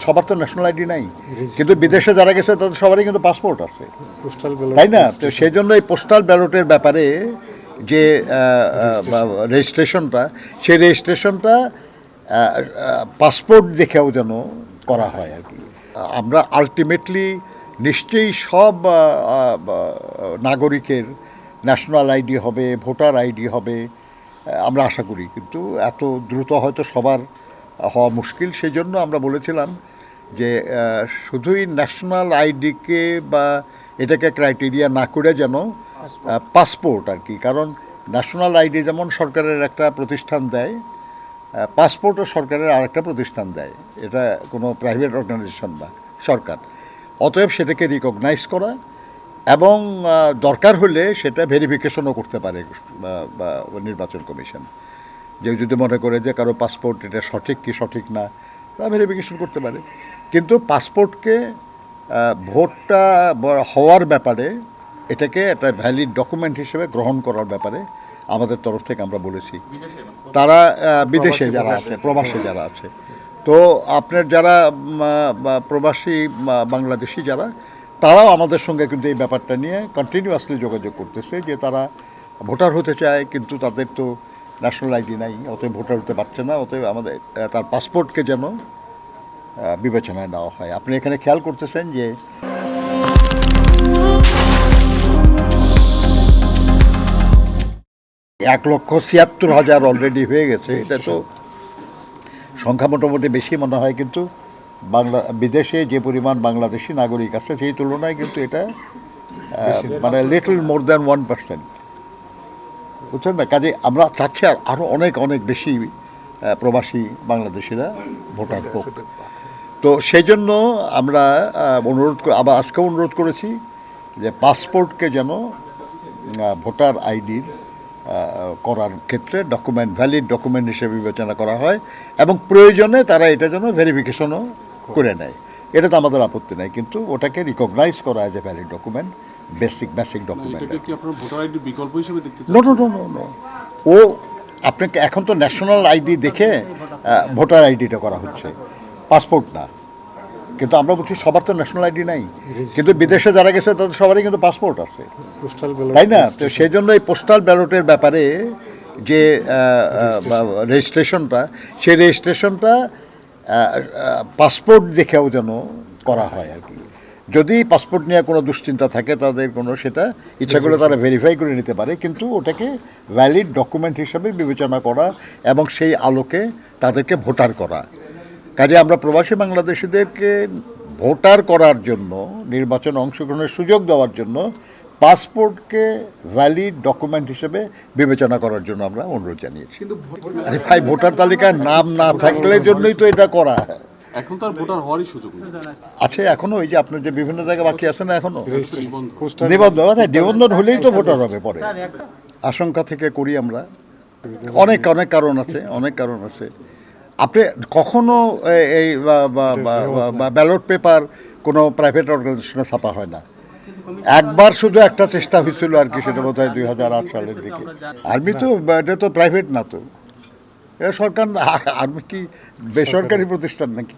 সবার তো national ID নাই, কিন্তু বিদেশে যারা গেছে তাদের সবারই কিন্তু পাসপোর্ট আছে, তাই না? তো সেই জন্য এই পোস্টাল ব্যালটের ব্যাপারে যে রেজিস্ট্রেশনটা, সেই রেজিস্ট্রেশনটা পাসপোর্ট দেখেও যেন করা হয় আর কি। আমরা আলটিমেটলি নিশ্চয়ই সব নাগরিকের ন্যাশনাল আইডি হবে, ভোটার আইডি হবে, আমরা আশা করি, কিন্তু এত দ্রুত হয়তো সবার হওয়া মুশকিল। সেই জন্য আমরা বলেছিলাম যে শুধুই ন্যাশনাল আইডিকে বা এটাকে ক্রাইটেরিয়া না করে যেন পাসপোর্ট আর কি, কারণ ন্যাশনাল আইডি যেমন সরকারের একটা প্রতিষ্ঠান দেয়, পাসপোর্টও সরকারের আরেকটা প্রতিষ্ঠান দেয়, এটা কোনো প্রাইভেট অর্গানাইজেশন না, সরকার। অতএব সেটাকে রিকগনাইজ করা এবং দরকার হলে সেটা ভেরিফিকেশনও করতে পারে বা নির্বাচন কমিশন, যে যদি মনে করে যে কারো পাসপোর্ট এটা সঠিক কি সঠিক না, তা ভেরিফিকেশন করতে পারে। কিন্তু পাসপোর্টকে ভোটটা হওয়ার ব্যাপারে এটাকে একটা ভ্যালিড ডকুমেন্ট হিসেবে গ্রহণ করার ব্যাপারে আমাদের তরফ থেকে আমরা বলেছি। তারা বিদেশে যারা আছে, প্রবাসে যারা আছে, তো আপনার যারা প্রবাসী বাংলাদেশি যারা, তারাও আমাদের সঙ্গে কিন্তু এই ব্যাপারটা নিয়ে কন্টিনিউয়াসলি যোগাযোগ করতেছে যে তারা ভোটার হতে চায়, কিন্তু তাদের তো ন্যাশনাল আইডি নাই, অতএব ভোটার হতে পারছে না, অতএব আমাদের তার পাসপোর্টকে যেন বিবেচনায় নেওয়া হয়। আপনি এখানে খেয়াল করতেছেন যে এক লক্ষ ৭৬,০০০ অলরেডি হয়ে গেছে। এটা তো সংখ্যা মোটামুটি বেশি মনে হয়, কিন্তু বিদেশে যে পরিমাণ বাংলাদেশি নাগরিক আছে সেই তুলনায় কিন্তু এটা মানে লিটল মোর দ্যান 1%, বুঝছেন না? কাজে আমরা চাচ্ছি আরও অনেক অনেক বেশি প্রবাসী বাংলাদেশিরা ভোটার হোক। তো সেই জন্য আমরা আবার আজকেও অনুরোধ করেছি যে পাসপোর্টকে যেন ভোটার আইডির করার ক্ষেত্রে ডকুমেন্ট, ভ্যালিড ডকুমেন্ট হিসেবে বিবেচনা করা হয় এবং প্রয়োজনে তারা এটা যেন ভেরিফিকেশনও করে নেয়। এটা তো আমাদের আপত্তি নাই, কিন্তু ওটাকে রিকগনাইজ করা হয় যে valid document, basic document. No no no no no ও আপনাকে এখন তো ন্যাশনাল আইডি দেখে ভোটার আইডিটা করা হচ্ছে, পাসপোর্ট না। কিন্তু আমরা বলছি সবার তো ন্যাশনাল আইডি নাই, কিন্তু বিদেশে যারা গেছে তাদের সবারই কিন্তু পাসপোর্ট আছে, তাই না? তো সেই জন্য এই পোস্টাল ব্যালটের ব্যাপারে যে রেজিস্ট্রেশনটা, সেই রেজিস্ট্রেশনটা পাসপোর্ট দেখেও যেন করা হয় আর কি। যদি পাসপোর্ট নিয়ে কোনো দুশ্চিন্তা থাকে তাদের কোনো, সেটা ইচ্ছা করলে তারা ভেরিফাই করে নিতে পারে, কিন্তু ওটাকে ভ্যালিড ডকুমেন্ট হিসাবে বিবেচনা করা এবং সেই আলোকে তাদেরকে ভোটার করা। কাজে আমরা প্রবাসী বাংলাদেশিদেরকে ভোটার করার জন্য, নির্বাচনে অংশগ্রহণের সুযোগ দেওয়ার জন্য পাসপোর্টকে ভ্যালিড ডকুমেন্ট হিসেবে বিবেচনা করার জন্য আমরা অনুরোধ জানিয়েছি। আরে ভাই, ভোটার তালিকায় নাম না থাকলে জন্যই তো এটা করা। এখন তো আর ভোটার হওয়ারই সুযোগ নেই। আছে এখনো, ওই যে আপনার যে বিভিন্ন জায়গায় বাকি আছে না এখনো নিবন্ধন হলেই তো ভোটার হবে পরে। আশঙ্কা থেকে করি আমরা, অনেক অনেক কারণ আছে, অনেক কারণ আছে। আপনি কখনো এই ব্যালট পেপার কোনো প্রাইভেট অর্গানাইজেশনে ছাপা হয় না। একবার শুধু একটা চেষ্টা হয়েছিল আর কি, সেটা বোধ হয় 2008 সালের দিকে। আর্মি তো এটা তো প্রাইভেট না, তো এটা সরকার। আর্মি কি বেসরকারি প্রতিষ্ঠান নাকি?